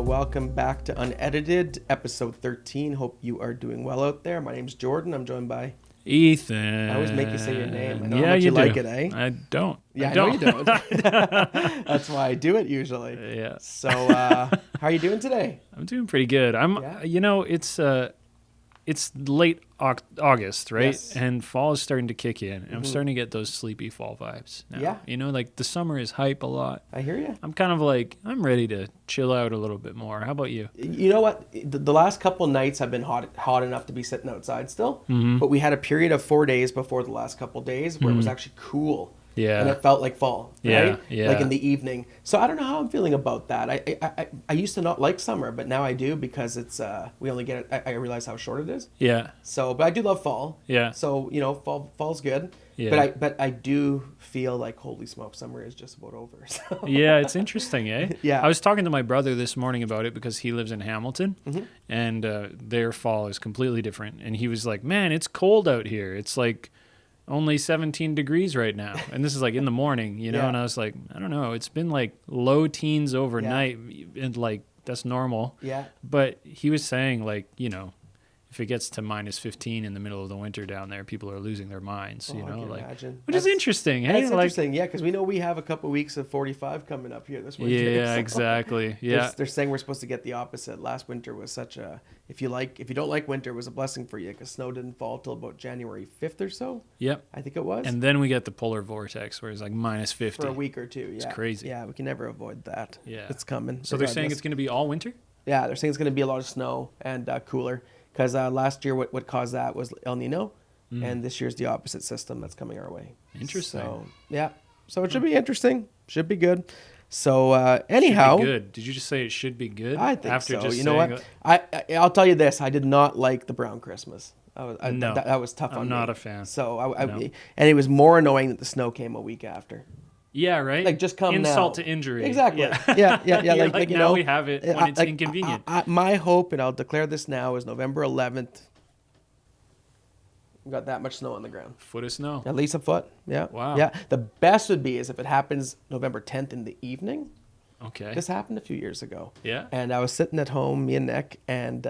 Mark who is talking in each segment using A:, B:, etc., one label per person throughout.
A: welcome back to Unedited, episode 13. Hope you are doing well out there. My name's Jordan. I'm joined by
B: Ethan.
A: I always make you say your name. I know
B: yeah,
A: how much you
B: do.
A: like it, eh?
B: I don't.
A: Yeah, I know you don't. That's why I do it usually.
B: Yeah.
A: So, how are you doing today?
B: I'm doing pretty good. It's late August, right?
A: Yes.
B: And fall is starting to kick in. And I'm starting to get those sleepy fall vibes now.
A: Yeah.
B: You know, like the summer is hype a lot.
A: I hear you.
B: I'm kind of like, I'm ready to chill out a little bit more. How about you?
A: You know what? The last couple nights have been hot enough to be sitting outside still. But we had a period of 4 days before the last couple days where it was actually cool.
B: Yeah.
A: And it felt like fall, right?
B: Yeah.
A: Like in the evening. So I don't know how I'm feeling about that. I used to not like summer, but now I do because it's we only get it. I realize how short it is.
B: Yeah.
A: So, but I do love fall.
B: Yeah.
A: So fall's good.
B: Yeah.
A: But I do feel like holy smoke, summer is just about over. So.
B: Yeah, it's interesting, eh?
A: Yeah.
B: I was talking to my brother this morning about it because he lives in Hamilton, and their fall is completely different. And he was like, "Man, it's cold out here. It's like only 17 degrees right now." And this is like in the morning, you know?
A: Yeah.
B: And I was like, I don't know. It's been like low teens overnight, and like that's normal.
A: Yeah.
B: But he was saying like, you know, if it gets to minus 15 in the middle of the winter down there, people are losing their minds, you
A: I
B: know,
A: can
B: like,
A: imagine.
B: which is interesting. Hey,
A: That's
B: like,
A: interesting, yeah, because we know we have a couple weeks of 45 coming up here this winter.
B: yeah,
A: so.
B: exactly. Yeah.
A: They're saying we're supposed to get the opposite. Last winter was such a, if you don't like winter, it was a blessing for you because snow didn't fall till about January 5th or so.
B: Yep.
A: I think it was.
B: And then we get the polar vortex where it's like minus 50.
A: For a week or two, yeah.
B: It's crazy.
A: Yeah, we can never avoid that.
B: Yeah.
A: It's coming.
B: So they're saying it's going to be all winter?
A: Yeah, they're saying it's going to be a lot of snow and cooler. Because last year, what caused that was El Nino, and this year's the opposite system that's coming our way.
B: Interesting.
A: So, yeah. So it should be interesting. Should be good. So anyhow,
B: Should be good. Did you just say it should be good?
A: I think
B: After
A: so.
B: Just
A: You know what? I'll tell you this. I did not like the brown Christmas.
B: No,
A: that was tough on me.
B: I'm not a fan.
A: So
B: No.
A: and it was more annoying that the snow came a week after.
B: Yeah, right.
A: Like just come
B: insult
A: now.
B: to injury.
A: Exactly.
B: Yeah.
A: Yeah.
B: You're
A: like you
B: now
A: know,
B: we have it when it's inconvenient.
A: My hope, and I'll declare this now, is November 11th. We got that much snow on the ground.
B: Foot of snow.
A: At least a foot. Yeah.
B: Wow.
A: Yeah. The best would be is if it happens November 10th in the evening.
B: Okay.
A: This happened a few years ago.
B: Yeah.
A: And I was sitting at home, me and Nick, and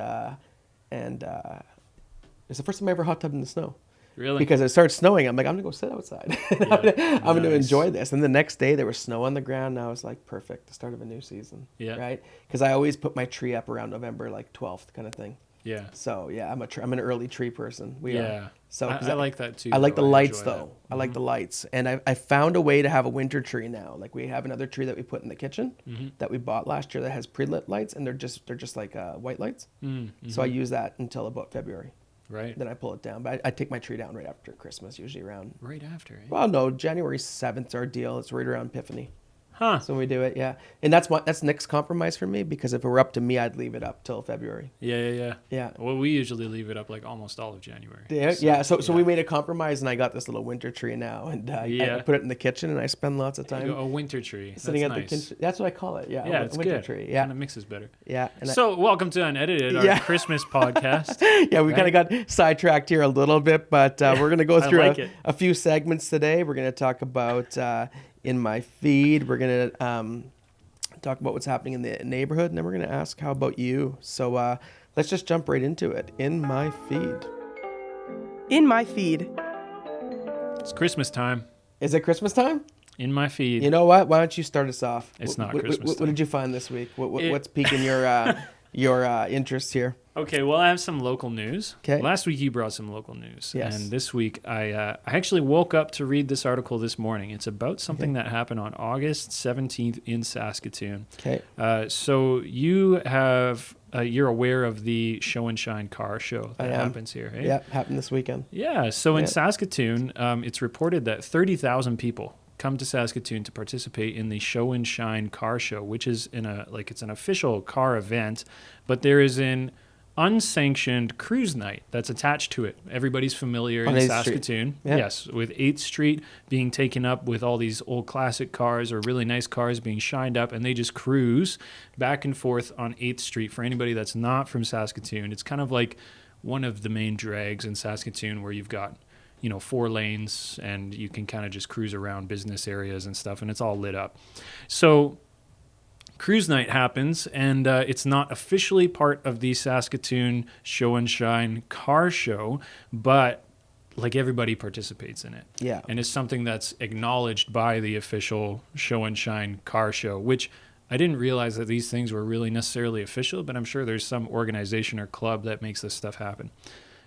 A: it's the first time I ever hot tubbed in the snow.
B: Really?
A: Because it started snowing. I'm like, I'm going to go sit outside. I'm going to
B: Nice.
A: enjoy this. And the next day there was snow on the ground. And I was like, perfect. The start of a new season.
B: Yeah.
A: Right? Because I always put my tree up around November, like 12th kind of thing.
B: Yeah.
A: So, yeah, I'm an early tree person. We
B: Yeah.
A: are. So,
B: I like that too.
A: I like the
B: though.
A: lights,
B: enjoy
A: though.
B: that.
A: I like the lights. And I found a way to have a winter tree now. Like, we have another tree that we put in the kitchen that we bought last year that has pre-lit lights. And they're just like white lights. So I use that until about February.
B: Right.
A: Then I pull it down. But I take my tree down right after Christmas, usually around.
B: Right after. Eh?
A: Well, no, January 7th is our deal. It's right around Epiphany.
B: Huh.
A: So when we do it, yeah. And that's Nick's compromise for me because if it were up to me, I'd leave it up till February.
B: Yeah.
A: Yeah.
B: Well, we usually leave it up like almost all of January.
A: Yeah. So we made a compromise, and I got this little winter tree now, and I put it in the kitchen, and I spend lots of time
B: A winter tree.
A: sitting
B: That's
A: at
B: nice.
A: the kitchen. That's what I call it. Yeah.
B: Yeah,
A: a
B: it's
A: winter
B: good.
A: tree. Yeah.
B: Kind of mixes better.
A: Yeah. And
B: So, welcome to Unedited, our
A: Yeah.
B: Christmas podcast.
A: yeah, we kind of got sidetracked here a little bit, but we're going to go through
B: like it.
A: a few segments today. We're going to talk about in my feed. We're going to talk about what's happening in the neighborhood, and then we're going to ask, how about you? So let's just jump right into it. In my feed.
C: In my feed.
B: It's Christmas time.
A: Is it Christmas time?
B: In my feed.
A: You know what? Why don't you start us off?
B: It's not
A: What
B: Christmas
A: did
B: time.
A: you find this week? What's piquing your interest here?
B: Okay, well, I have some local news.
A: 'Kay.
B: Last week you brought some local news.
A: Yes.
B: And this week I actually woke up to read this article this morning. It's about something that happened on August 17th in Saskatoon.
A: Okay.
B: So you have, you're aware of the Show and Shine car show that happens here, right?
A: Yeah, happened this weekend.
B: Yeah, so in
A: Yeah.
B: Saskatoon, it's reported that 30,000 people come to Saskatoon to participate in the Show and Shine car show, which is it's an official car event, but there is an unsanctioned cruise night that's attached to it. Everybody's familiar
A: On
B: in
A: 8th Street.
B: Saskatoon.
A: Yeah.
B: Yes, with 8th Street being taken up with all these old classic cars or really nice cars being shined up, and they just cruise back and forth on 8th Street. For anybody that's not from Saskatoon, it's kind of like one of the main drags in Saskatoon where you've got 4 lanes and you can kind of just cruise around business areas and stuff, and it's all lit up. So cruise night happens, and it's not officially part of the Saskatoon Show and Shine car show, but like everybody participates in it.
A: Yeah.
B: And it's something that's acknowledged by the official Show and Shine car show, which I didn't realize that these things were really necessarily official, but I'm sure there's some organization or club that makes this stuff happen.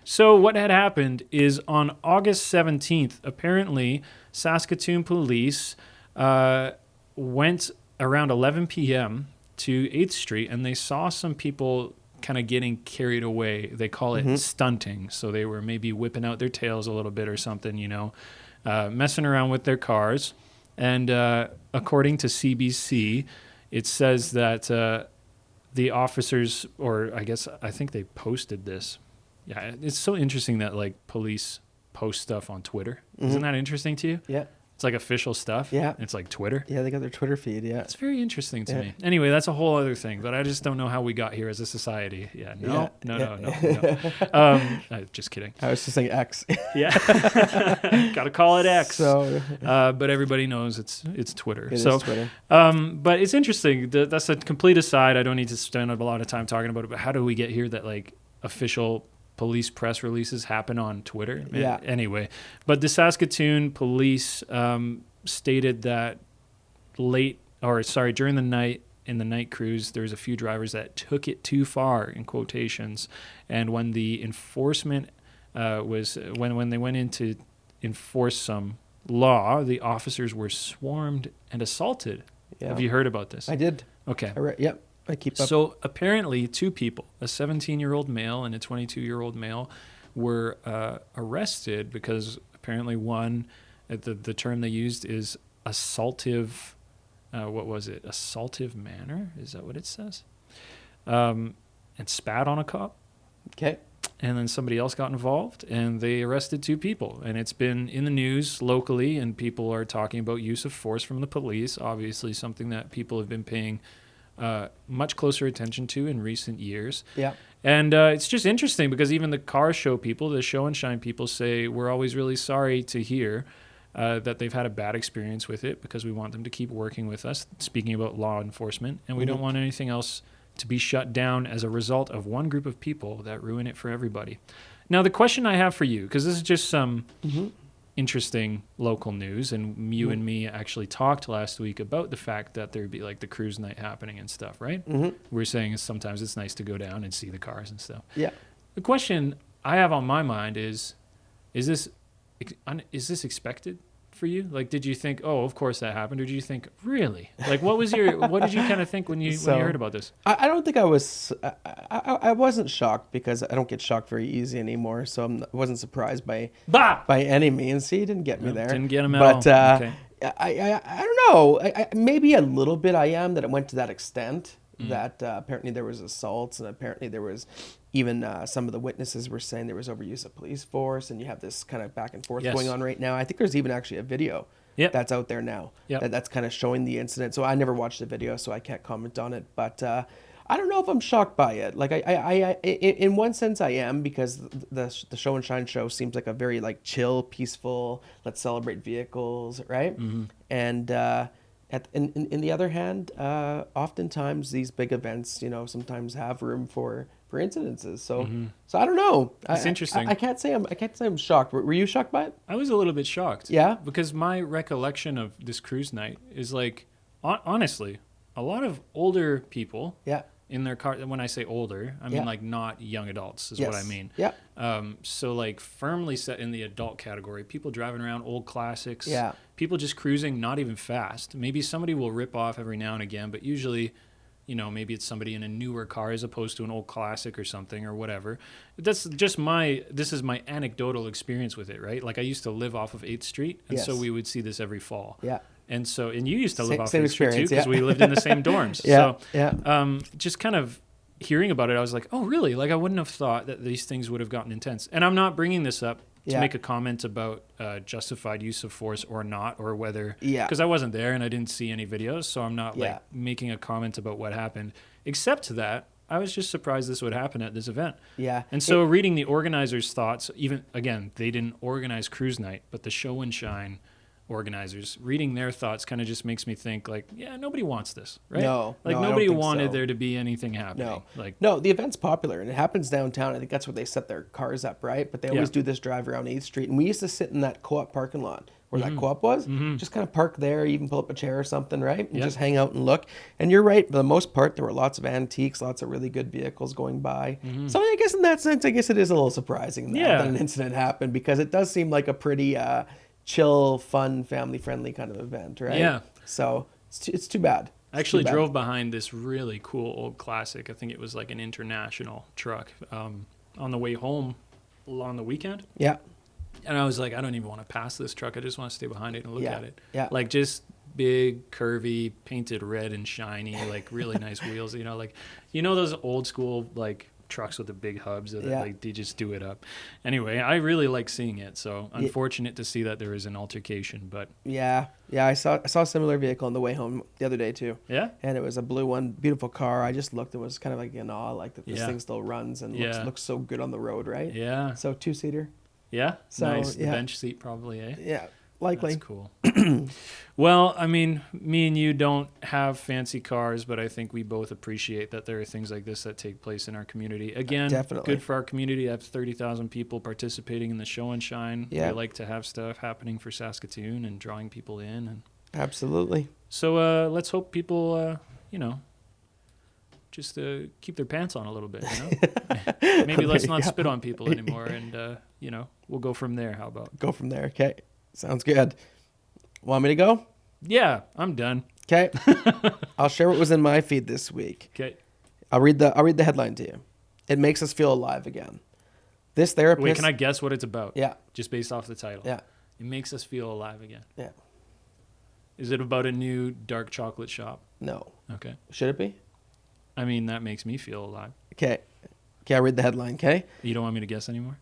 B: So what had happened is on August 17th, apparently Saskatoon police went around 11 p.m. to 8th Street, and they saw some people kind of getting carried away. They call it stunting. So they were maybe whipping out their tails a little bit or something, messing around with their cars. And according to CBC, it says that the officers, or I think they posted this. Yeah, it's so interesting that like police post stuff on Twitter. Isn't that interesting to you?
A: Yeah.
B: It's like official stuff.
A: Yeah.
B: It's like Twitter.
A: Yeah, they got their Twitter feed. Yeah.
B: It's very interesting to me. Anyway, that's a whole other thing, but I just don't know how we got here as a society. Yeah. No. Just kidding.
A: I was just saying X.
B: Yeah. Got to call it X.
A: So,
B: but everybody knows it's Twitter.
A: It is Twitter.
B: But it's interesting. That's a complete aside. I don't need to spend a lot of time talking about it, but how do we get here that like official police press releases happen on Twitter?
A: Yeah.
B: Anyway, but the Saskatoon police stated that during the night, in the night cruise, there's a few drivers that took it too far, in quotations. And when the enforcement when they went in to enforce some law, the officers were swarmed and assaulted. Yeah. Have you heard about this?
A: I did.
B: Okay.
A: Yep. I keep up.
B: So apparently 2 people, a 17-year-old male and a 22-year-old male, were arrested because apparently one, the term they used is assaultive, assaultive manner? Is that what it says? And spat on a cop.
A: Okay.
B: And then somebody else got involved and they arrested 2 people. And it's been in the news locally and people are talking about use of force from the police, obviously something that people have been paying much closer attention to in recent years.
A: Yeah.
B: And it's just interesting because even the car show people, the Show and Shine people say, we're always really sorry to hear that they've had a bad experience with it because we want them to keep working with us, speaking about law enforcement, and we don't want anything else to be shut down as a result of one group of people that ruin it for everybody. Now, the question I have for you, because this is just some interesting local news, and you and me actually talked last week about the fact that there'd be like the cruise night happening and stuff, right? We're saying sometimes it's nice to go down and see the cars and stuff.
A: Yeah.
B: The question I have on my mind is this expected for you? Like, did you think, oh, of course that happened, or did you think, really? Like, what did you kind of think when you heard about this?
A: I don't think I was. I wasn't shocked because I don't get shocked very easy anymore. So I wasn't surprised by any means. See, you didn't get me there.
B: Didn't get him at all.
A: But
B: okay.
A: I don't know. Maybe a little bit I am that it went to that extent. That apparently there was assaults, and apparently there was even some of the witnesses were saying there was overuse of police force, and you have this kind of back and forth going on right now. I think there's even actually a video that's out there now that's kind of showing the incident. So I never watched the video, so I can't comment on it. But I don't know if I'm shocked by it. Like I in one sense I am, because the Show and Shine show seems like a very like chill, peaceful, let's celebrate vehicles, right? And in the other hand, oftentimes these big events, sometimes have room for incidences. So I don't know.
B: It's interesting.
A: I can't say I'm shocked. Were you shocked by it?
B: I was a little bit shocked.
A: Yeah.
B: Because my recollection of this cruise night is like, honestly, a lot of older people.
A: Yeah.
B: In their car. When I say older, I mean like not young adults is what I mean.
A: Yeah.
B: So like firmly set in the adult category, people driving around old classics.
A: Yeah.
B: People just cruising, not even fast. Maybe somebody will rip off every now and again, but usually, maybe it's somebody in a newer car as opposed to an old classic or something or whatever. This is my anecdotal experience with it, right? Like I used to live off of 8th Street, and so we would see this every fall.
A: Yeah.
B: And you used to live off
A: same
B: 8th Street too, because
A: yeah.
B: we lived in the same dorms. Just kind of hearing about it, I was like, oh, really? Like I wouldn't have thought that these things would have gotten intense. And I'm not bringing this up to make a comment about justified use of force or not, or whether, because I wasn't there and I didn't see any videos, so I'm not like making a comment about what happened, except that I was just surprised this would happen at this event.
A: Yeah.
B: And so reading the organizers' thoughts, even, again, they didn't organize cruise night, but the Show and Shine organizers, reading their thoughts kind of just makes me think like, yeah, nobody wants this, right?
A: No,
B: Like
A: no, I don't
B: nobody
A: think
B: wanted
A: so.
B: there to be anything happening.
A: No,
B: Like,
A: no, the event's popular and it happens downtown. I think that's where they set their cars up, right? But they always
B: Yeah.
A: do this drive around 8th Street. And we used to sit in that co-op parking lot where
B: Mm-hmm.
A: that co-op was. Just kind of park there, even pull up a chair or something, right? And
B: Yeah.
A: just hang out and look. And you're right, for the most part, there were lots of antiques, lots of really good vehicles going by. So I guess in that sense, I guess it is a little surprising that,
B: Mm-hmm. Yeah.
A: that an incident happened because it does seem like a pretty chill, fun, family-friendly kind of event, right?
B: Yeah.
A: So it's too bad.
B: I actually drove behind this really cool old classic. I think it was like an international truck on the way home on the weekend.
A: Yeah.
B: And I was like, I don't even want to pass this truck. I just want to stay behind it and look
A: Yeah,
B: at it.
A: yeah.
B: Like just big, curvy, painted red and shiny, like really nice wheels. Like, those old school, like trucks with the big hubs that
A: Yeah.
B: like they just do it up. Anyway, I really like seeing it. So unfortunate to see that there was an altercation, but
A: Yeah, I saw a similar vehicle on the way home the other day too,
B: yeah.
A: and it was a blue one, beautiful car. I just looked and was kind of like in awe, like that this
B: Yeah.
A: thing still runs and
B: Yeah.
A: looks so good on the road, right?
B: Yeah.
A: So 2-seater.
B: Yeah.
A: So,
B: nice. The
A: yeah.
B: bench seat probably, eh?
A: Yeah, likely.
B: That's cool. Well, I mean, me and you don't have fancy cars, but I think we both appreciate that there are things like this that take place in our community. Again,
A: Definitely.
B: good for our community to have 30,000 people participating in the show and shine.
A: Yeah.
B: We like to have stuff happening for Saskatoon and drawing people in. And
A: Absolutely.
B: so let's hope people, just keep their pants on a little bit, Maybe let's
A: There you
B: not
A: go.
B: spit on people anymore, and, we'll go from there. How about?
A: Go from there. Okay, sounds good. Want me to go?
B: Yeah, I'm done.
A: Okay. I'll share what was in my feed this week.
B: Okay.
A: I'll read the headline to you. It makes us feel alive again. This therapist.
B: Wait, can I guess what it's about?
A: Yeah.
B: Just based off the title.
A: Yeah.
B: It makes us feel alive again.
A: Yeah.
B: Is it about a new dark chocolate shop?
A: No.
B: Okay.
A: Should it be?
B: I mean, that makes me feel alive.
A: Okay. Okay. I'll read the headline. Okay.
B: You don't want me to guess anymore?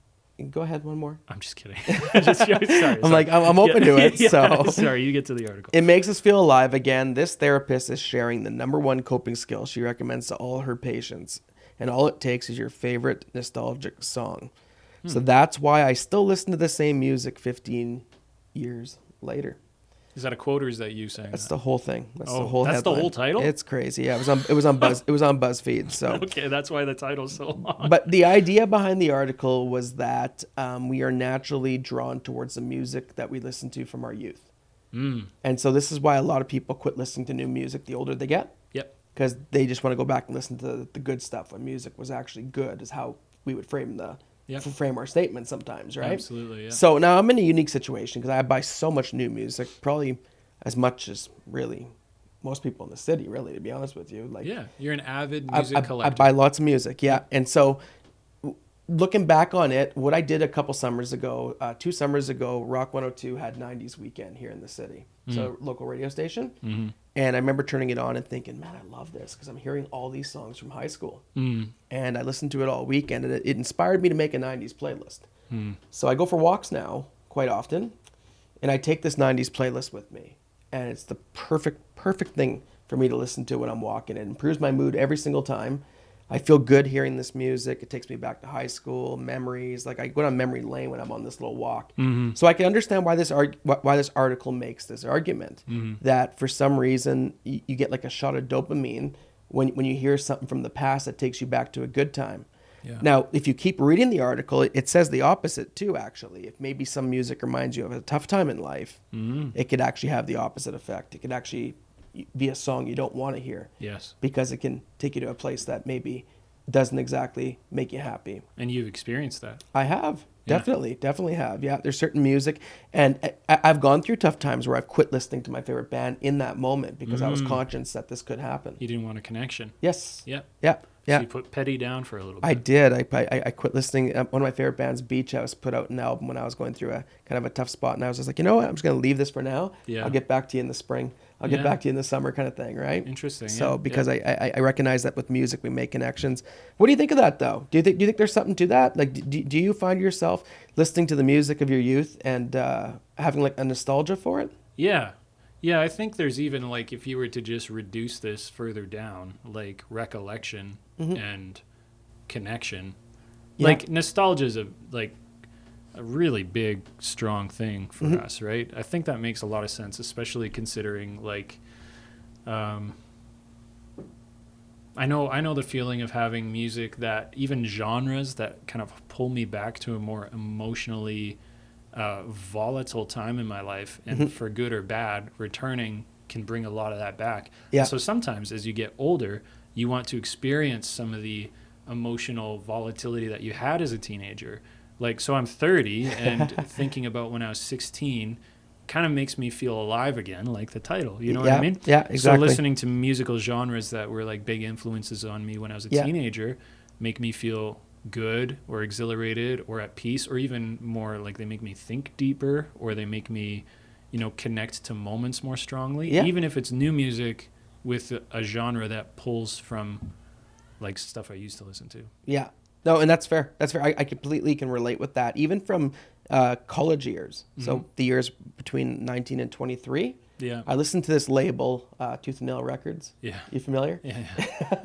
A: Go ahead. One more.
B: I'm just kidding. Sorry.
A: I'm like, I'm open to it.
B: Yeah,
A: So
B: sorry, you get to the article.
A: it makes us feel alive again. This therapist is sharing the #1 coping skill she recommends to all her patients. And all it takes is your favorite nostalgic song. So that's why I still listen to the same music 15 years later.
B: Is that a quote or is that you saying
A: That's
B: that?
A: the whole thing. That's the
B: Oh,
A: whole
B: that's the
A: headline.
B: whole title?
A: It's crazy. Yeah, it was on BuzzFeed. So
B: Okay, that's why the title's so long.
A: but the idea behind the article was that we are naturally drawn towards the music that we listen to from our youth. And so this is why a lot of people quit listening to new music the older they get,
B: Yep.
A: because they just want to go back and listen to the good stuff when music was actually good, is how we would frame
B: Yep.
A: frame our statement sometimes, right?
B: Absolutely, yeah.
A: So now I'm in a unique situation because I buy so much new music, probably as much as really most people in the city, really, to be honest with you. Like,
B: Yeah, you're an avid music
A: I
B: collector.
A: buy lots of music, yeah. And so looking back on it, what I did a couple summers ago, 2 summers ago, Rock 102 had 90s weekend here in the city. So local radio station. And I remember turning it on and thinking, man, I love this because I'm hearing all these songs from high school. And I listened to it all weekend and it inspired me to make a 90s playlist. So I go for walks now quite often and I take this 90s playlist with me. And it's the perfect thing for me to listen to when I'm walking. It improves my mood every single time. I feel good hearing this music. It takes me back to high school, memories. Like I go down memory lane when I'm on this little walk. So I can understand why this article makes this argument that for some reason you get like a shot of dopamine when you hear something from the past that takes you back to a good time.
B: Yeah.
A: Now, if you keep reading the article, it says the opposite too, actually. If maybe some music reminds you of a tough time in life, it could actually have the opposite effect. It could actually be a song you don't want to hear.
B: Yes.
A: Because it can take you to a place that maybe doesn't exactly make you happy.
B: And you've experienced that.
A: I have.
B: Yeah.
A: Definitely have. Yeah, there's certain music. And I've gone through tough times where I've quit listening to my favorite band in that moment because I was conscious that this could happen.
B: You didn't want a connection.
A: Yes.
B: Yeah.
A: Yeah.
B: So you put Petty down for a little bit.
A: I did. I quit listening. One of my favorite bands, Beach House, put out an album when I was going through a kind of a tough spot. And I was just like, you know what? I'm just going to leave this for now.
B: Yeah.
A: I'll get back to you in the spring. I'll get
B: Yeah.
A: back to you in the summer kind of thing, right?
B: Interesting.
A: So
B: yeah.
A: because
B: yeah.
A: I recognize that with music we make connections. What do you think of that though? Do you think there's something to that? Like do you find yourself listening to the music of your youth and having like a nostalgia for it?
B: Yeah. Yeah, I think there's even like if you were to just reduce this further down, like recollection and connection.
A: Yeah.
B: Like nostalgia is a really big, strong thing for us, right? I think that makes a lot of sense, especially considering like, I know the feeling of having music that even genres that kind of pull me back to a more emotionally volatile time in my life, and for good or bad, returning can bring a lot of that back.
A: Yeah.
B: And so sometimes as you get older, you want to experience some of the emotional volatility that you had as a teenager. Like, so I'm 30 and thinking about when I was 16 kind of makes me feel alive again, like the title, you know what I mean?
A: Yeah, exactly.
B: So listening to musical genres that were like big influences on me when I was a teenager make me feel good or exhilarated or at peace, or even more like they make me think deeper, or they make me, you know, connect to moments more strongly, even if it's new music with a genre that pulls from like stuff I used to listen to.
A: Yeah. No, and that's fair. That's fair. I completely can relate with that. Even from college years. So the years between 19 and 23.
B: Yeah.
A: I listened to this label, Tooth and Nail Records.
B: Yeah.
A: You familiar?
B: Yeah.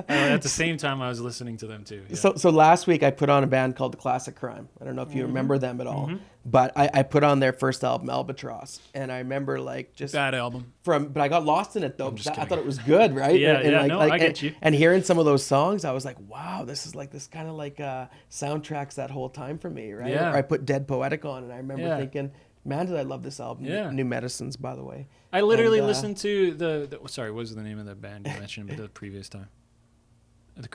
B: At the same time, I was listening to them too. Yeah.
A: So last week I put on a band called The Classic Crime. I don't know if you remember them at all, but I put on their first album, Albatross, and I remember like just
B: bad album.
A: but I got lost in it though. Because I thought it was good, right?
B: I get you.
A: And hearing some of those songs, I was like, wow, this is like this kind of like soundtracks that whole time for me, right?
B: Yeah.
A: Or I put Dead Poetic on, and I remember thinking, man, did I love this album?
B: Yeah.
A: New Medicines, by the way.
B: I literally listened to the sorry, what was the name of the band you mentioned the previous time? The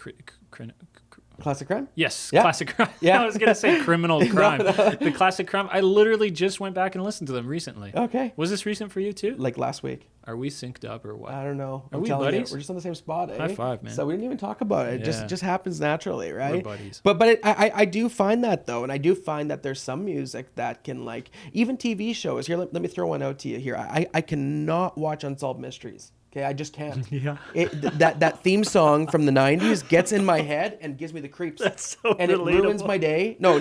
A: Classic Crime?
B: Yes,
A: Yeah.
B: Classic Crime.
A: Yeah.
B: I was going to say Criminal Crime.
A: No.
B: The Classic Crime. I literally just went back and listened to them recently.
A: Okay.
B: Was this recent for you too?
A: Like last week.
B: Are we synced up or what?
A: I don't know.
B: Are
A: I'm
B: we
A: telling
B: buddies?
A: You, we're just on the same spot, eh?
B: High five, man.
A: So we didn't even talk about it. It
B: Yeah.
A: just happens naturally, right?
B: We're buddies.
A: But I do find that though, and I do find that there's some music that can like, even TV shows. Here, let me throw one out to you here. I cannot watch Unsolved Mysteries. Okay, I just can't.
B: Yeah.
A: That theme song from the 90s gets in my head and gives me the creeps.
B: That's so
A: and it ruins
B: relatable.
A: my day. No,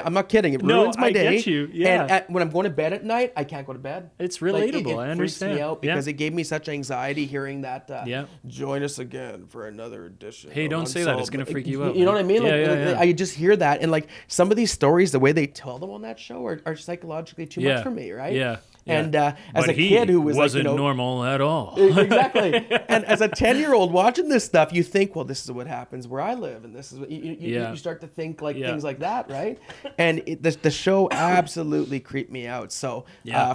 A: I'm not kidding. It
B: No,
A: ruins my
B: I
A: day.
B: get you. Yeah.
A: And when I'm going to bed at night, I can't go to bed.
B: It's
A: Like,
B: relatable. I
A: it freaks
B: understand.
A: me out because it gave me such anxiety hearing that.
B: Yeah.
A: Join us again for another edition.
B: Hey,
A: of
B: don't say that. It's
A: Unsolved."
B: gonna freak you out,
A: You know what I
B: man.
A: mean? Like,
B: Yeah.
A: I just hear that, and like some of these stories, the way they tell them on that show are psychologically too much for me, right?
B: Yeah.
A: And
B: yeah.
A: as
B: But
A: a kid who was
B: wasn't
A: like,
B: normal at all.
A: exactly. And as a 10-year-old watching this stuff, you think, well, this is what happens where I live, and this is what you start to think like things like that, right? And the show absolutely creeped me out. So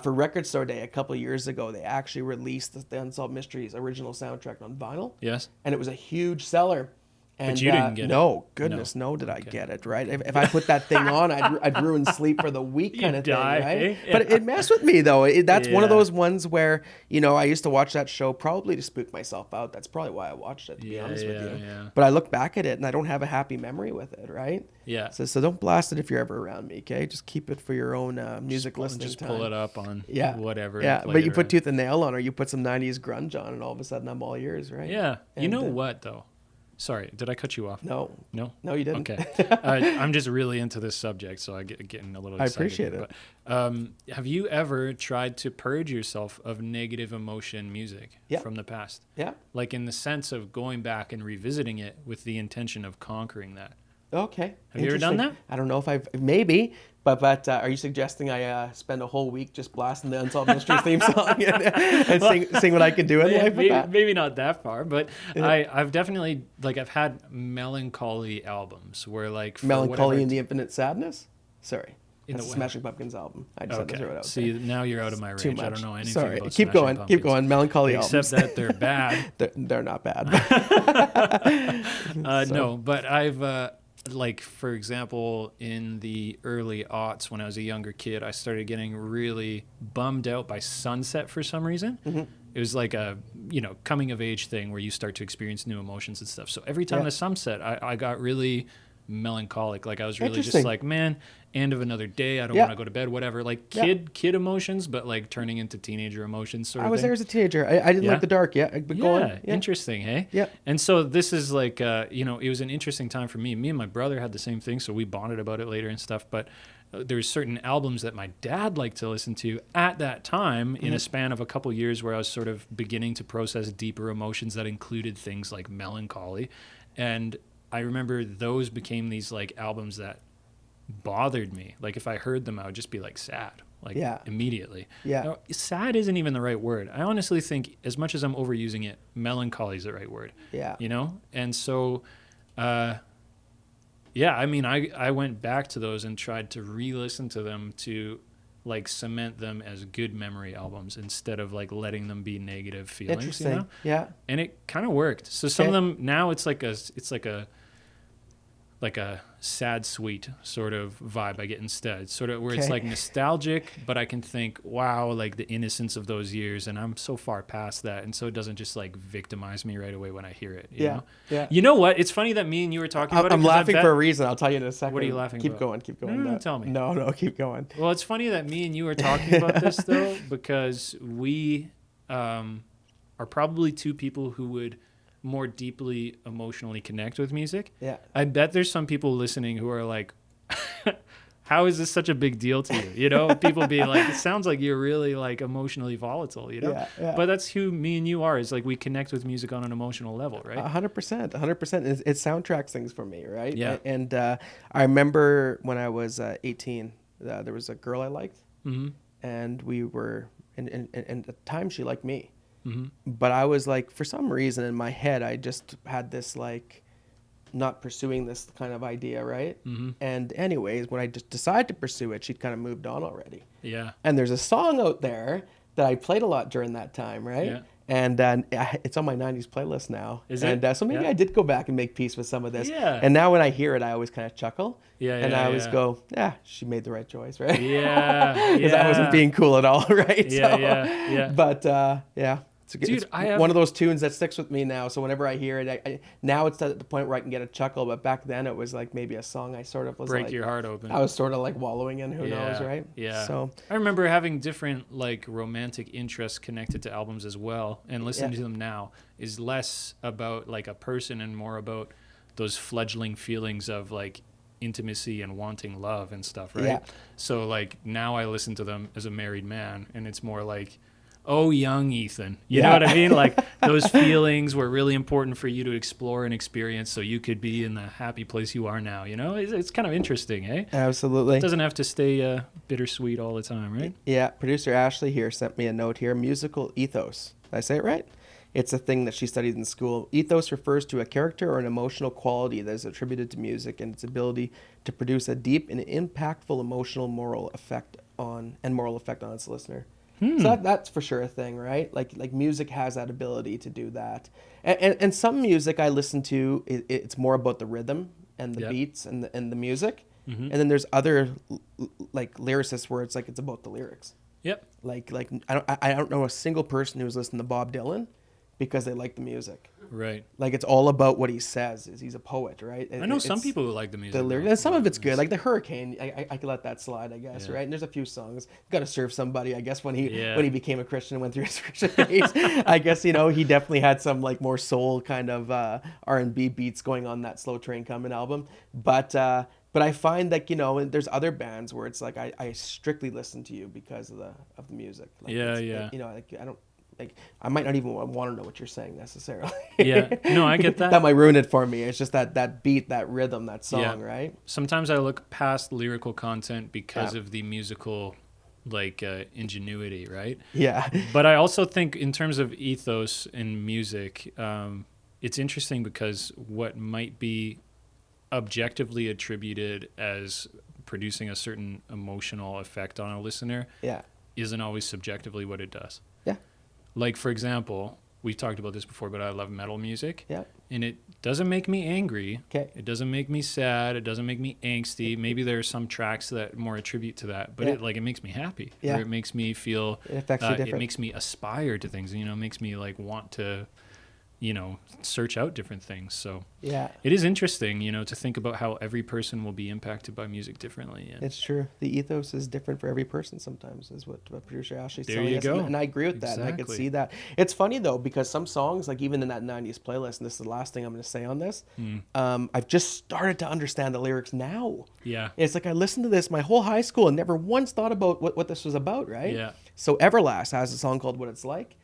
A: for Record Store Day a couple of years ago, they actually released the Unsolved Mysteries original soundtrack on vinyl.
B: Yes.
A: And it was a huge seller. And,
B: But you didn't get it.
A: No, goodness, no, did I get it, right? If I put that thing on, I'd ruin sleep for the week kind of thing,
B: die,
A: right?
B: eh?
A: But it messed with me, though. That's one of
B: Yeah.
A: those ones where, I used to watch that show probably to spook myself out. That's probably why I watched it, to be honest with you.
B: Yeah.
A: But I look back at it, and I don't have a happy memory with it, right?
B: Yeah.
A: So don't blast it if you're ever around me, okay? Just keep it for your own music listening
B: Just
A: time.
B: pull it up on whatever.
A: Yeah,
B: and play
A: but you
B: it
A: put
B: around.
A: Tooth and Nail on, or you put some 90s grunge on, and all of a sudden I'm all ears, right?
B: Yeah. You
A: And,
B: know what, though? Sorry, did I cut you off?
A: No.
B: No?
A: No, you didn't.
B: Okay. I'm just really into this subject, so I getting a little
A: I
B: excited.
A: appreciate it.
B: But, have you ever tried to purge yourself of negative emotion music
A: Yeah.
B: from the past?
A: Yeah.
B: Like in the sense of going back and revisiting it with the intention of conquering that.
A: Okay.
B: Have you ever done
A: Interesting.
B: that?
A: I don't know if maybe, but are you suggesting I spend a whole week just blasting the Unsolved Mysteries theme song and sing what I can do in life with that?
B: Maybe not that far, but I've definitely, like, I've had melancholy albums where, like, for
A: Melancholy
B: whatever-
A: and the Infinite Sadness? Sorry.
B: In
A: That's
B: the
A: a
B: way.
A: Smashing Pumpkins album. I just had to throw it
B: Okay.
A: out
B: See,
A: there.
B: now you're out of my
A: Too
B: range.
A: much.
B: I don't know anything
A: Sorry.
B: about
A: Keep
B: Smashing
A: going.
B: Pumpkins.
A: Keep going. Melancholy
B: Except
A: albums.
B: that they're bad.
A: They're not bad.
B: No, but I've like, for example, in the early aughts when I was a younger kid, I started getting really bummed out by Sunset for some reason.
A: Mm-hmm.
B: It was like a coming of age thing where you start to experience new emotions and stuff. So every time the sunset, I got really melancholic. Like I was really just
A: Interesting.
B: like, man, end of another day. I don't
A: Yeah.
B: want to go to bed. Whatever. Like kid emotions, but like turning into teenager emotions. Sort
A: I
B: of
A: was
B: thing.
A: there as a teenager. I didn't
B: Yeah?
A: like the dark. Yeah. But go on. Yeah.
B: Interesting, hey?
A: Yeah.
B: And so this is like, it was an interesting time for me. Me and my brother had the same thing, so we bonded about it later and stuff. But there's certain albums that my dad liked to listen to at that time in a span of a couple years where I was sort of beginning to process deeper emotions that included things like melancholy. And I remember those became these like albums that bothered me. Like if I heard them, I would just be like sad, like
A: Yeah.
B: immediately.
A: Yeah.
B: Now, sad isn't even the right word. I honestly think, as much as I'm overusing it, melancholy is the right word.
A: Yeah.
B: You know? And so, yeah, I mean, I went back to those and tried to re-listen to them to like cement them as good memory albums instead of like letting them be negative feelings.
A: Interesting.
B: You know?
A: Yeah.
B: And it kind of worked. So some of them now it's like a sad sweet sort of vibe I get instead, sort of where it's like nostalgic, but I can think, wow, like the innocence of those years, and I'm so far past that, and so it doesn't just like victimize me right away when I hear it. You know?
A: Yeah.
B: You know what? It's funny that me and you were talking about it.
A: I'm laughing for a reason. I'll tell you in a second.
B: What are you laughing
A: Keep
B: about?
A: going. Keep going.
B: No, tell me.
A: No, keep going.
B: Well, it's funny that me and you are talking about this though, because we are probably two people who would more deeply emotionally connect with music.
A: Yeah.
B: I bet there's some people listening who are like, how is this such a big deal to you? You know, people being like, it sounds like you're really like emotionally volatile, you know?
A: Yeah.
B: But that's who me and you are, is like we connect with music on an emotional level, right?
A: 100%. It soundtracks things for me, right?
B: Yeah.
A: And I remember when I was 18, there was a girl I liked, and we were, and at the time she liked me. But I was like, for some reason in my head, I just had this like not pursuing this kind of idea, right? And anyways, when I just decided to pursue it, she'd kind of moved on already.
B: Yeah.
A: And there's a song out there that I played a lot during that time, right?
B: Yeah.
A: And it's on my 90s playlist now.
B: Is
A: it? And so maybe I did go back and make peace with some of this.
B: Yeah.
A: And now when I hear it, I always kind of chuckle. And I always
B: yeah.
A: go, yeah, she made the right choice, right?
B: Yeah.
A: Because I wasn't being cool at all, right?
B: Yeah.
A: But yeah. It's
B: I have
A: one of those tunes that sticks with me now. So whenever I hear it, now it's at the point where I can get a chuckle. But back then it was like maybe a song I sort of was
B: break
A: like,
B: your heart open.
A: I was sort of like wallowing in, who knows, right?
B: Yeah.
A: So
B: I remember having different like romantic interests connected to albums as well, and listening to them now is less about like a person and more about those fledgling feelings of like intimacy and wanting love and stuff, right?
A: Yeah.
B: So like now I listen to them as a married man, and it's more like, oh, young Ethan. You know what I mean? Like those feelings were really important for you to explore and experience so you could be in the happy place you are now. You know, it's kind of interesting, eh?
A: Absolutely.
B: It doesn't have to stay bittersweet all the time, right?
A: Yeah. Producer Ashley here sent me a note here. Musical ethos. Did I say it right? It's a thing that she studied in school. Ethos refers to a character or an emotional quality that is attributed to music and its ability to produce a deep and impactful emotional moral effect on its listener. So that's for sure a thing, right? Like music has that ability to do that. And some music I listen to, it's more about the rhythm and the beats and the music. And then there's other like lyricists where it's like it's about the lyrics.
B: Yep.
A: Like I don't know a single person who's listened to Bob Dylan because they like the music.
B: Right.
A: Like it's all about what he says. He's a poet, right?
B: I know some people who like the music.
A: The lyrics, and some of it's good. Like the Hurricane, I could let that slide, I guess,
B: Yeah.
A: right? And there's a few songs. Got to serve somebody, I guess. When he became a Christian and went through his Christian phase, I guess he definitely had some like more soul kind of R&B beats going on that Slow Train Coming album. But I find that and there's other bands where it's like I strictly listen to you because of the music. Like I might not even want to know what you're saying necessarily.
B: Yeah, no, I get that.
A: That might ruin it for me. It's just that beat, that rhythm, that song, right?
B: Sometimes I look past lyrical content because of the musical, like ingenuity, right?
A: Yeah.
B: But I also think in terms of ethos in music, it's interesting because what might be objectively attributed as producing a certain emotional effect on a listener isn't always subjectively what it does.
A: Yeah.
B: Like, for example, we've talked about this before, but I love metal music.
A: Yeah.
B: And it doesn't make me angry.
A: Okay.
B: It doesn't make me sad. It doesn't make me angsty. Maybe there are some tracks that more attribute to that, but it makes me happy.
A: Yeah.
B: Or it makes me feel,
A: It affects you different.
B: it makes me aspire to things, it makes me like want to, search out different things. So
A: Yeah.
B: it is interesting, to think about how every person will be impacted by music differently. And
A: It's true. The ethos is different for every person sometimes, is what producer Ashley's
B: There
A: telling
B: you
A: us.
B: go.
A: And I agree with that. And I could
B: Exactly.
A: see that. It's funny, though, because some songs, like even in that 90s playlist, and this is the last thing I'm going to say on this, I've just started to understand the lyrics now.
B: yeah.
A: It's like I listened to this my whole high school and never once thought about what this was about, right?
B: Yeah.
A: So Everlast has a song called What It's Like.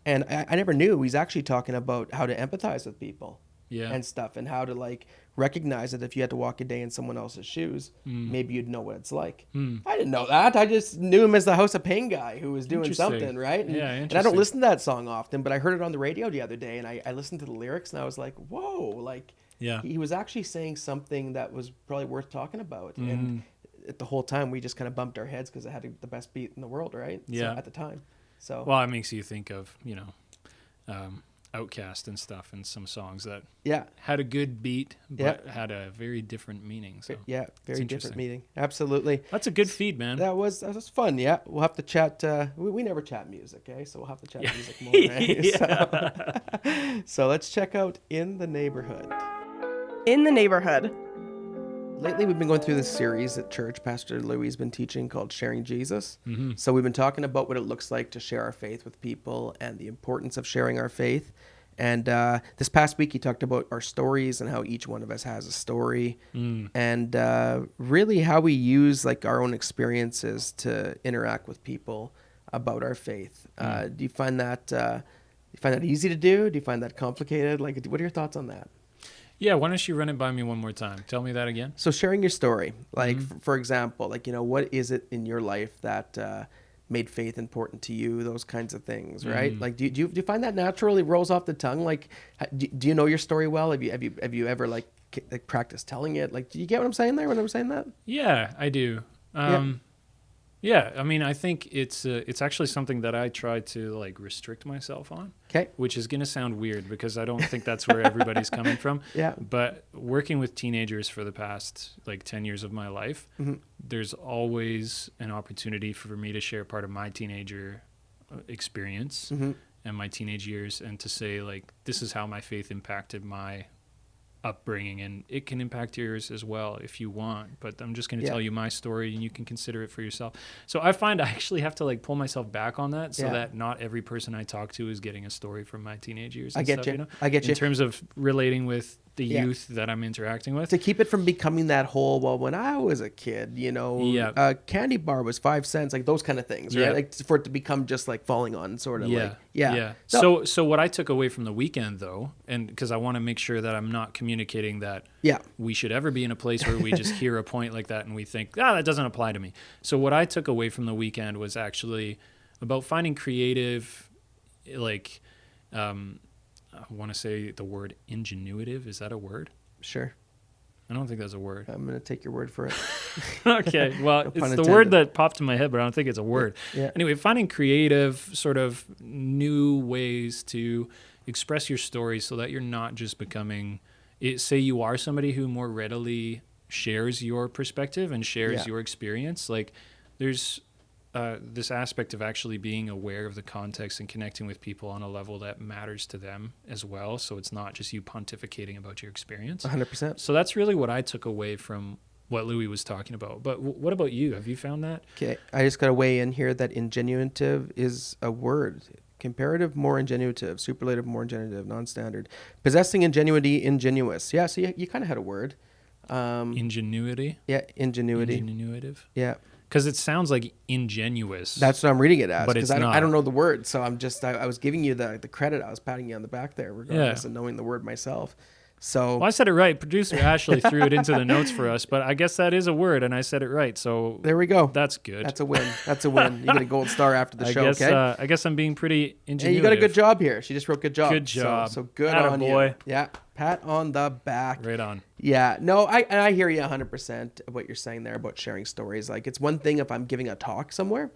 A: And I never knew he's actually talking about how to empathize with people.
B: Yeah.
A: and stuff, and how to like recognize that if you had to walk a day in someone else's shoes, maybe you'd know what it's like. I didn't know that. I just knew him as the House of Pain guy who was doing
B: Interesting.
A: something, right? And,
B: Yeah,
A: and I don't
B: interesting.
A: listen to that song often, but I heard it on the radio the other day, and I listened to the lyrics, and I was like, whoa, like
B: Yeah.
A: he was actually saying something that was probably worth talking about. And at the whole time, we just kind of bumped our heads because it had the best beat in the world, right?
B: Yeah.
A: So, at the time. So
B: Well, it makes you think of, Outcast and stuff, and some songs that
A: yeah.
B: had a good beat, but had a very different meaning. So
A: Yeah, very different
B: interesting.
A: meeting. Absolutely.
B: that's a good feed, man.
A: That was fun. Yeah, we'll have to chat. We never chat music, eh? So we'll have to chat music more. Right? So let's check out In the Neighborhood.
C: In the Neighborhood.
A: Lately, we've been going through this series at church. Pastor Louis has been teaching called Sharing Jesus. So we've been talking about what it looks like to share our faith with people and the importance of sharing our faith. And this past week, he talked about our stories and how each one of us has a story, and really how we use like our own experiences to interact with people about our faith. Do you find that easy to do? Do you find that complicated? Like, what are your thoughts on that?
B: Yeah, why don't you run it by me one more time? Tell me that again.
A: So sharing your story, like for example, like what is it in your life that made faith important to you? Those kinds of things, right? Like, do you find that naturally rolls off the tongue? Like, do you know your story well? Have you ever like practiced telling it? Like, do you get what I'm saying there when I'm saying that?
B: Yeah, I do. Yeah, I mean, I think it's actually something that I try to like restrict myself on.
A: Okay.
B: Which is going to sound weird because I don't think that's where everybody's coming from.
A: Yeah.
B: But working with teenagers for the past like 10 years of my life, there's always an opportunity for me to share part of my teenager experience and my teenage years, and to say like, this is how my faith impacted my upbringing, and it can impact yours as well if you want, but I'm just going to tell you my story and you can consider it for yourself. So I find I actually have to like pull myself back on that, so that not every person I talk to is getting a story from my teenage years and
A: I get
B: stuff,
A: you. I get you.
B: In terms of relating with the youth that I'm interacting with.
A: To keep it from becoming that whole, well, when I was a kid, a candy bar was 5 cents, like those kind of things, right? Like for it to become just like falling on sort of like,
B: So what I took away from the weekend though, and because I want to make sure that I'm not communicating that we should ever be in a place where we just hear a point like that and we think, that doesn't apply to me. So what I took away from the weekend was actually about finding creative, like, I want to say the word ingenuitive. Is that a word?
A: Sure.
B: I don't think that's a word.
A: I'm going to take your word for it.
B: Okay. Well,
A: No
B: it's
A: pun
B: the
A: intended.
B: word that popped in my head, but I don't think it's a word.
A: Yeah.
B: Anyway, finding creative sort of new ways to express your story so that you're not just becoming, say you are somebody who more readily shares your perspective and shares your experience. Like there's this aspect of actually being aware of the context and connecting with people on a level that matters to them as well. So it's not just you pontificating about your experience.
A: 100%.
B: So that's really what I took away from what Louis was talking about. But what about you? Have you found that?
A: Okay. I just got to weigh in here that ingenuitive is a word. Comparative, more ingenuitive. Superlative, more ingenuitive. Non-standard. Possessing ingenuity, ingenuous. Yeah, so you kind of had a word.
B: Ingenuity?
A: Yeah, ingenuity.
B: Ingenuitive?
A: Yeah.
B: Because it sounds like ingenuous.
A: That's what I'm reading it as.
B: But it's
A: Because
B: not.
A: I don't know the word. So I'm just, I was giving you the credit. I was patting you on the back there, regardless of knowing the word myself. So
B: Well, I said it right. Producer Ashley threw it into the notes for us, but I guess that is a word, and I said it right. So
A: there we go.
B: that's good.
A: That's a win. That's a win. You get a gold star after the
B: I
A: show,
B: guess,
A: okay?
B: I guess I'm being pretty
A: Hey,
B: ingenuitive.
A: you got a good job here. She just wrote good job.
B: Good job.
A: So good
B: Atta
A: on
B: boy.
A: you. Yeah. Pat on the back.
B: Right on.
A: Yeah. No, I hear you 100% of what you're saying there about sharing stories. Like, it's one thing if I'm giving a talk somewhere,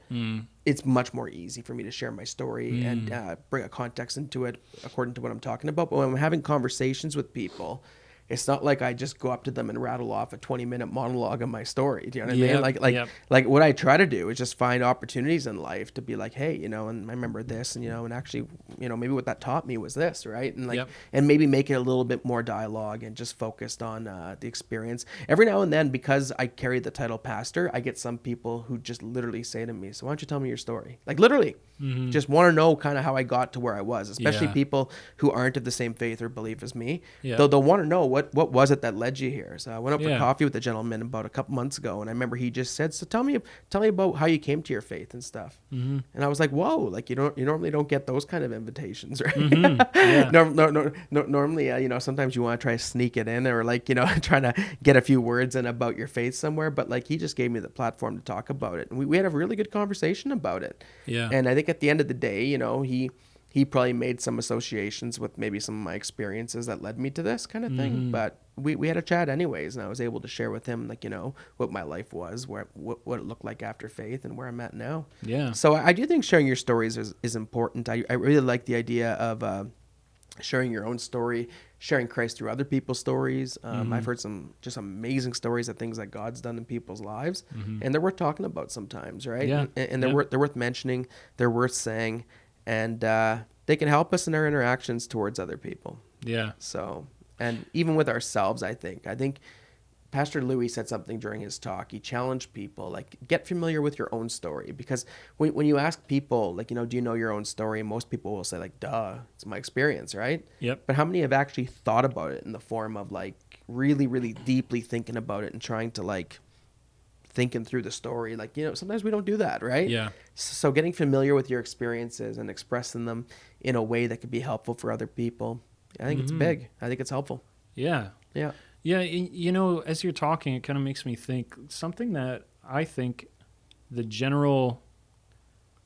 A: it's much more easy for me to share my story and bring a context into it according to what I'm talking about. But when I'm having conversations with people, it's not like I just go up to them and rattle off a 20-minute monologue of my story. Do you know what I mean? Like what I try to do is just find opportunities in life to be like, hey, and I remember this, and actually, maybe what that taught me was this, right? And and maybe make it a little bit more dialogue and just focused on the experience. Every now and then, because I carry the title pastor, I get some people who just literally say to me, so why don't you tell me your story? Like literally, just want to know kind of how I got to where I was, especially people who aren't of the same faith or belief as me. They'll want to know what was it that led you here? So I went up for
B: Yeah.
A: coffee with a gentleman about a couple months ago, and I remember he just said, so tell me about how you came to your faith and stuff.
B: Mm-hmm.
A: And I was like, whoa, like you normally don't get those kind of invitations, right?
B: Mm-hmm. Yeah.
A: Normally, sometimes you want to try to sneak it in, or like, trying to get a few words in about your faith somewhere. But like, he just gave me the platform to talk about it, and we had a really good conversation about it.
B: Yeah.
A: And I think at the end of the day, he probably made some associations with maybe some of my experiences that led me to this kind of thing.
B: Mm-hmm.
A: But we had a chat anyways, and I was able to share with him, like, what my life was, what it looked like after faith, and where I'm at now.
B: Yeah.
A: So I do think sharing your stories is important. I really like the idea of sharing your own story, sharing Christ through other people's stories. I've heard some just amazing stories of things that God's done in people's lives, and they're worth talking about sometimes, right?
B: Yeah.
A: And they're worth mentioning. They're worth saying. And they can help us in our interactions towards other people.
B: Yeah.
A: So, and even with ourselves, I think Pastor Louis said something during his talk. He challenged people, like, get familiar with your own story. Because when you ask people, like, do you know your own story? Most people will say, like, duh, it's my experience, right?
B: Yep.
A: But how many have actually thought about it in the form of, like, really, really deeply thinking about it and trying to, like, thinking through the story? Like, sometimes we don't do that, right?
B: Yeah.
A: So getting familiar with your experiences and expressing them in a way that could be helpful for other people, I think it's big. I think it's helpful.
B: Yeah.
A: Yeah.
B: Yeah. As you're talking, it kind of makes me think something that I think the general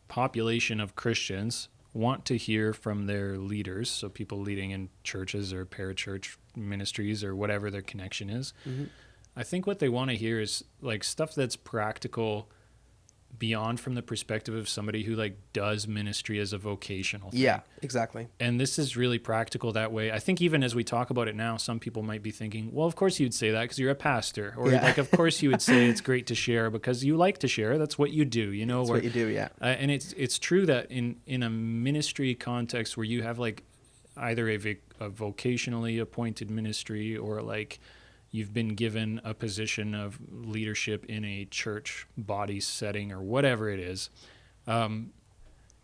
B: population of Christians want to hear from their leaders. So people leading in churches or parachurch ministries or whatever their connection is.
A: Mm-hmm.
B: I think what they want to hear is like stuff that's practical beyond from the perspective of somebody who like does ministry as a vocational thing.
A: Yeah, exactly.
B: And this is really practical that way. I think even as we talk about it now, some people might be thinking, well, of course you'd say that because you're a pastor. Or like, of course you would say it's great to share because you like to share. That's what you do,
A: That's what you do, yeah.
B: And it's true that in a ministry context where you have like either a vocationally appointed ministry or like you've been given a position of leadership in a church body setting or whatever it is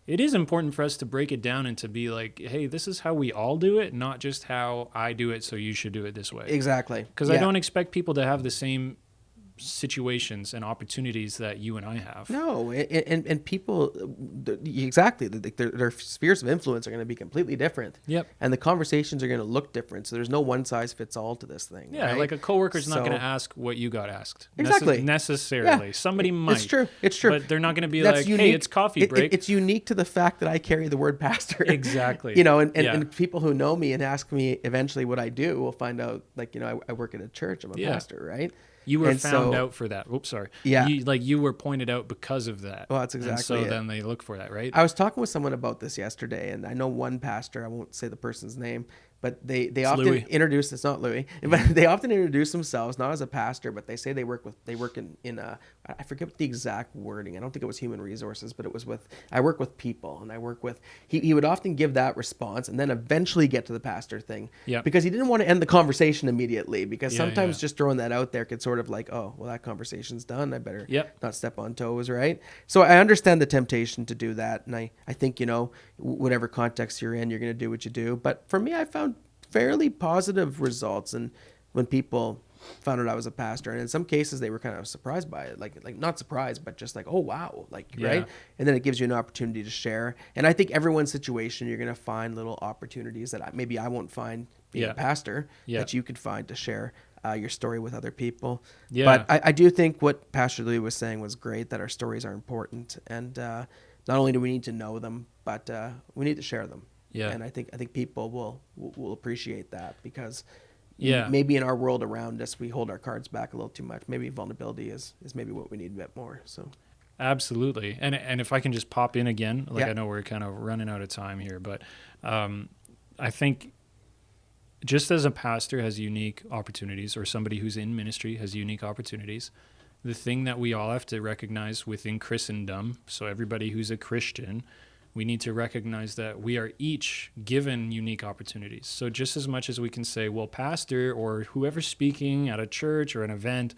B: important for us to break it down and to be like, hey, this is how we all do it, not just how I do it, so you should do it this way.
A: Exactly.
B: Because I don't expect people to have the same situations and opportunities that you and I have.
A: No, and people, exactly, their spheres of influence are going to be completely different.
B: Yep.
A: And the conversations are going to look different. So there's no one size fits all to this thing.
B: Yeah,
A: right?
B: like a coworker's not going to ask what you got asked.
A: Exactly.
B: Necessarily.
A: Yeah,
B: somebody might.
A: It's true.
B: But they're not going to be
A: That's
B: like,
A: unique.
B: hey, it's coffee break.
A: It's unique to the fact that I carry the word pastor.
B: Exactly.
A: And people who know me and ask me eventually what I do will find out, like, I work at a church. I'm a pastor, right?
B: You were found out for that. Oops, sorry.
A: Yeah.
B: You were pointed out because of that.
A: Well, that's exactly
B: and so
A: it.
B: then they look for that, right?
A: I was talking with someone about this yesterday, and I know one pastor, I won't say the person's name, but they often
B: Louis.
A: introduce, it's not Louis, but they often introduce themselves, not as a pastor, but they say they work in I forget what the exact wording, I don't think it was human resources, but it was I work with people, and I work with, he would often give that response and then eventually get to the pastor thing.
B: Yeah.
A: Because he didn't want to end the conversation immediately, because sometimes
B: yeah.
A: just throwing that out there could sort of like, oh, well, that conversation's done, I better not step on toes, right? So I understand the temptation to do that, and I think, whatever context you're in, you're going to do what you do. But for me, I found fairly positive results, and when people found out I was a pastor, and in some cases they were kind of surprised by it, like not surprised, but just like, oh wow, right? And then it gives you an opportunity to share. And I think everyone's situation, you're going to find little opportunities that maybe I won't find being a pastor, that you could find to share your story with other people. But I do think what Pastor Lee was saying was great, that our stories are important, and not only do we need to know them, but we need to share them. And I think people will appreciate that, because maybe in our world around us, we hold our cards back a little too much. Maybe vulnerability is maybe what we need a bit more. So
B: absolutely. And if I can just pop in again, I know we're kind of running out of time here, but I think just as a pastor has unique opportunities, or somebody who's in ministry has unique opportunities, the thing that we all have to recognize within Christendom, so everybody who's a Christian, we need to recognize that we are each given unique opportunities. So just as much as we can say, well, pastor or whoever's speaking at a church or an event,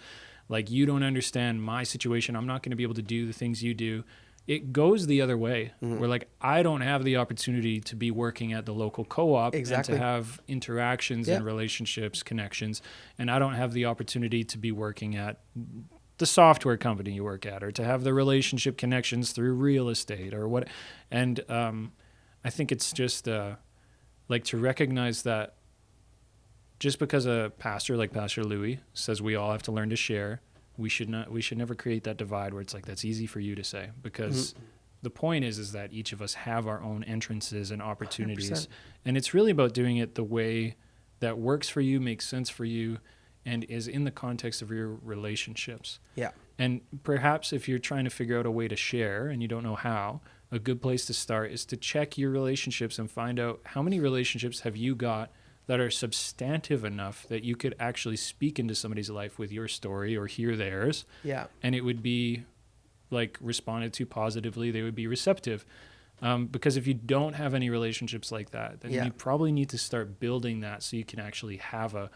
B: like, you don't understand my situation, I'm not going to be able to do the things you do. it goes the other way. Where like I don't have the opportunity to be working at the local co-op and to have interactions and relationships, connections, and I don't have the opportunity to be working at the software company you work at, or to have the relationship connections through real estate or what. And I think it's just like to recognize that just because a pastor like Pastor Louis says we all have to learn to share, we should never create that divide where it's like, that's easy for you to say, because the point is that each of us have our own entrances and opportunities. 100%. And it's really about doing it the way that works for you, makes sense for you, and is in the context of your relationships. Yeah. And perhaps if you're trying to figure out a way to share and you don't know how, a good place to start is to check your relationships and find out how many relationships have you got that are substantive enough that you could actually speak into somebody's life with your story or hear theirs. Yeah. And it would be like responded to positively. They would be receptive. Because if you don't have any relationships like that, then you probably need to start building that so you can actually have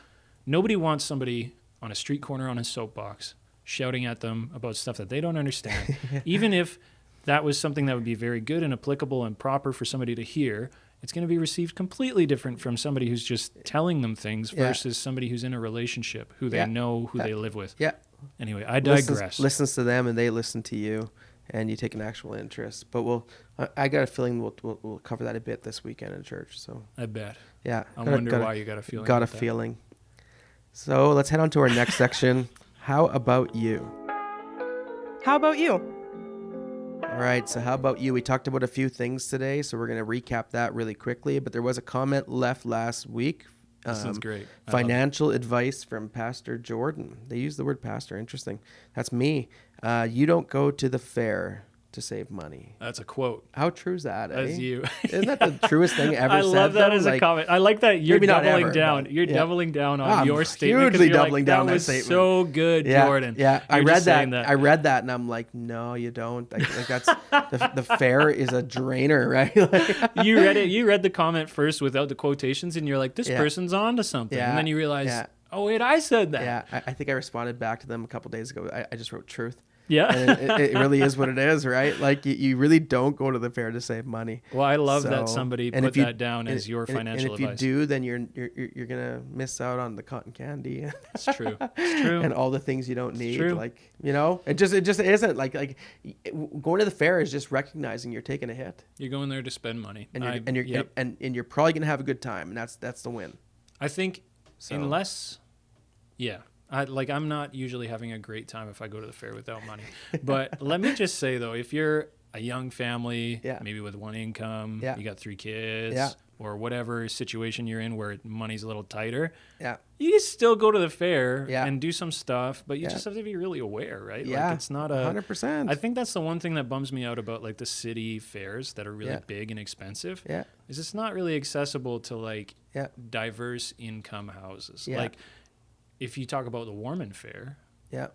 B: nobody wants somebody on a street corner on a soapbox shouting at them about stuff that they don't understand. Even if that was something that would be very good and applicable and proper for somebody to hear, it's going to be received completely different from somebody who's just telling them things versus somebody who's in a relationship, who they know, who they live with. Yeah. Anyway, I digress.
A: Listens to them and they listen to you, and you take an actual interest. But I got a feeling we'll cover that a bit this weekend in church. So
B: I bet.
A: Yeah.
B: I wonder why you got a feeling.
A: Got a feeling. So let's head on to our next section. How about you?
C: How about you?
A: All right, so how about you? We talked about a few things today, so we're going to recap that really quickly. But there was a comment left last week.
B: This is great.
A: Financial advice from Pastor Jordan. They use the word pastor. Interesting. That's me. You don't go to the fair to save money.
B: That's a quote.
A: How true is that?
B: That's you.
A: Isn't that the truest thing ever said?
B: I love that as a comment. I like that you're doubling
A: ever,
B: down. You're doubling down on your statement.
A: Hugely doubling down
B: that
A: that
B: was
A: statement.
B: So good, Jordan.
A: Yeah, I read that. I read that, and I'm like, no, you don't. Like that's the fair is a drainer, right?
B: You read it. You read the comment first without the quotations, and you're like, this person's on to something. And then you realize, oh wait, I said that.
A: Yeah, I think I responded back to them a couple days ago. I just wrote truth.
B: Yeah.
A: And it really is what it is, right? Like you really don't go to the fair to save money.
B: Well, I love that somebody put that down as your financial advice.
A: And if you do, then you're gonna miss out on the cotton candy.
B: It's true. It's true.
A: And all the things you don't need. Like, it just isn't like going to the fair is just recognizing you're taking a hit.
B: You're going there to spend money.
A: And you're probably gonna have a good time, and that's the win.
B: I think unless I'm not usually having a great time if I go to the fair without money. But let me just say, though, if you're a young family, maybe with one income, you got 3 kids, or whatever situation you're in where money's a little tighter, you can still go to the fair and do some stuff, but you just have to be really aware, right?
A: Yeah,
B: like it's not
A: 100%.
B: I think that's the one thing that bums me out about like the city fairs that are really big and expensive. Is it's not really accessible to diverse income houses. Like, if you talk about the Warman Fair,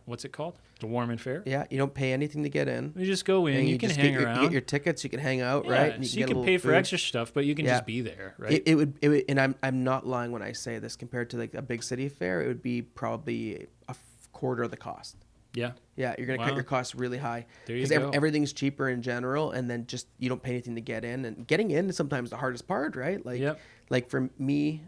B: what's it called? The Warman Fair?
A: Yeah, you don't pay anything to get in.
B: You just go in, you can hang around.
A: You get your tickets, you can hang out, right?
B: And you can pay for extra stuff, but you can just be there, right?
A: It would, and I'm not lying when I say this, compared to like a big city fair, it would be probably a quarter of the cost. Yeah. Yeah, you're going to cut your costs really high. Because everything's cheaper in general, and then just you don't pay anything to get in. And getting in is sometimes the hardest part, right? Like for me,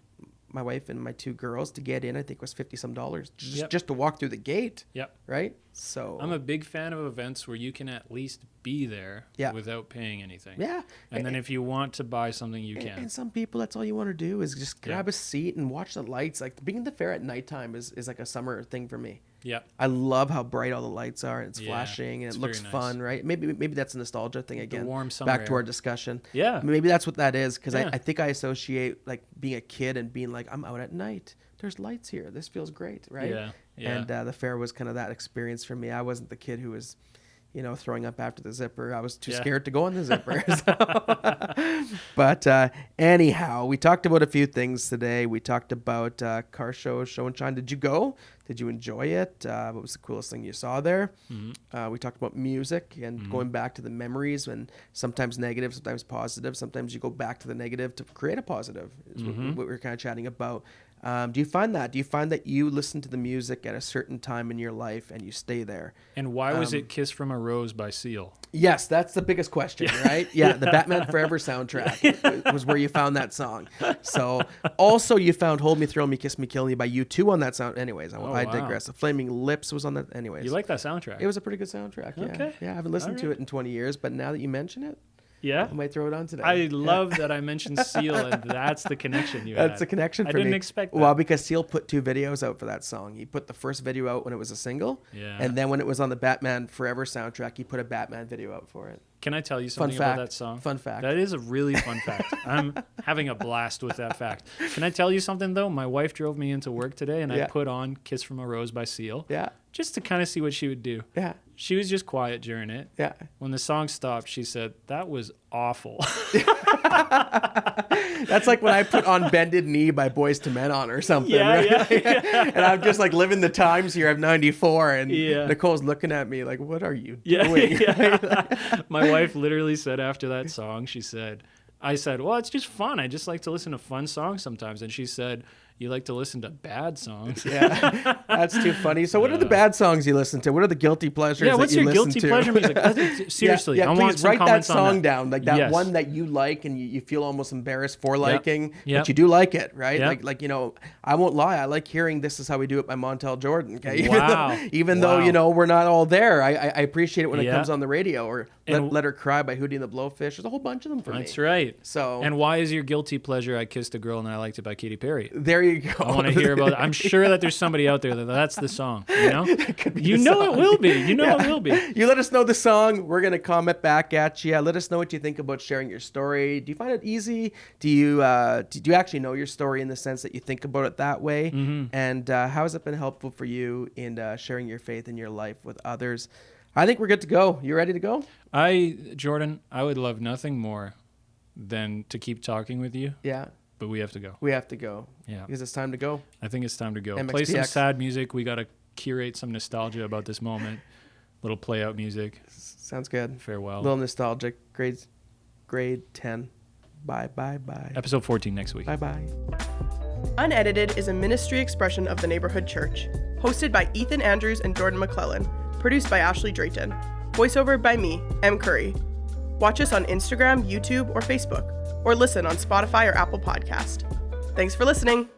A: my wife and my 2 girls, to get in, I think was $50 just to walk through the gate. Right. So
B: I'm a big fan of events where you can at least be there without paying anything. And then if you want to buy something, you can.
A: And some people, that's all you want to do is just grab a seat and watch the lights. Like being at the fair at nighttime is like a summer thing for me. Yeah, I love how bright all the lights are, and it's flashing, and it looks fun, right? Maybe that's a nostalgia thing again.
B: The warm summer
A: back to our discussion.
B: Yeah,
A: maybe that's what that is, because I think I associate like being a kid and being like, I'm out at night. There's lights here. This feels great, right? Yeah. And the fair was kind of that experience for me. I wasn't the kid who was, throwing up after the zipper. I was too scared to go on the zipper. But anyhow, we talked about a few things today. We talked about car show and shine. Did you go? Did you enjoy it? What was the coolest thing you saw there? Mm-hmm. We talked about music and going back to the memories, and sometimes negative, sometimes positive. Sometimes you go back to the negative to create a positive, is what we were kind of chatting about. Do you find that you listen to the music at a certain time in your life and you stay there?
B: And why was it Kiss from a Rose by Seal?
A: Yes, that's the biggest question, right? Yeah, the Batman Forever soundtrack was where you found that song. So, also you found Hold Me, Thrill Me, Kiss Me, Kill Me by U2 on that sound. Anyways, I digress. The Flaming Lips was on that. Anyways.
B: You like that soundtrack?
A: It was a pretty good soundtrack, yeah.
B: Okay.
A: Yeah, I haven't listened to it in 20 years, but now that you mention it,
B: Yeah.
A: I might throw it on today.
B: I love that I mentioned Seal, and that's the connection you had.
A: That's the connection for me.
B: I didn't expect that.
A: Well, because Seal put 2 videos out for that song. He put the first video out when it was a single, and then when it was on the Batman Forever soundtrack, he put a Batman video out for it.
B: Can I tell you something about that song?
A: Fun fact.
B: That is a really fun fact. I'm having a blast with that fact. Can I tell you something, though? My wife drove me into work today, and I put on Kiss from a Rose by Seal.
A: Yeah.
B: Just to kind of see what she would do.
A: Yeah.
B: She was just quiet during it.
A: Yeah.
B: When the song stopped, she said, "That was awful."
A: That's like when I put on Bended Knee by Boys to Men on or something.
B: Yeah,
A: right?
B: yeah.
A: And I'm just like living the times here. I'm 94 and
B: Yeah.
A: Nicole's looking at me like, what are you doing?
B: Yeah. My wife literally said after that song, I said, well, it's just fun. I just like to listen to fun songs sometimes. And she said, you like to listen to bad songs.
A: Yeah, that's too funny. So what are the bad songs you listen to? What are the guilty pleasures
B: Yeah,
A: that
B: what's
A: you
B: your
A: listen
B: guilty
A: to?
B: pleasure music? Seriously,
A: yeah,
B: I
A: please
B: want some
A: write that
B: comments on
A: song
B: that.
A: down. Like that
B: Yes.
A: one that you like and you feel almost embarrassed for liking,
B: Yep.
A: but you do like it, right?
B: Yep.
A: Like I won't lie. I like hearing This Is How We Do It by Montel Jordan. Okay,
B: Wow.
A: even though we're not all there, I appreciate it when it
B: Yeah.
A: comes on the radio. Or
B: And-
A: Let Her Cry by Hootie and the Blowfish. There's a whole bunch of them for me.
B: That's right.
A: So
B: And why is your guilty pleasure I Kissed a Girl and I Liked It by Katy Perry?
A: there you go.
B: I want to hear about it. I'm sure that there's somebody out there that's the song, you know?
A: Could be
B: You
A: the
B: know
A: song.
B: it will be. You know it will be.
A: You let us know the song. We're gonna comment back at you. Let us know what you think about sharing your story. Do you find it easy? Do you actually know your story in the sense that you think about it that way?
B: Mm-hmm.
A: And how has it been helpful for you in sharing your faith in your life with others? I think we're good to go. You ready to go?
B: Jordan, I would love nothing more than to keep talking with you,
A: Yeah,
B: but we have to go.
A: we have to go.
B: Yeah.
A: Because it's time to go.
B: I think it's time to go.
A: MXPX.
B: Play some sad music. We got to curate some nostalgia about this moment. Little play out music.
A: Sounds good.
B: Farewell.
A: A little nostalgic. Grade 10. Bye.
B: Episode 14 next week.
A: Bye.
C: Unedited is a ministry expression of the Neighbourhood Church. Hosted by Ethan Andrews and Jordan McClellan. Produced by Ashley Drayton. Voiceover by me, M. Curry. Watch us on Instagram, YouTube, or Facebook. Or listen on Spotify or Apple Podcast. Thanks for listening.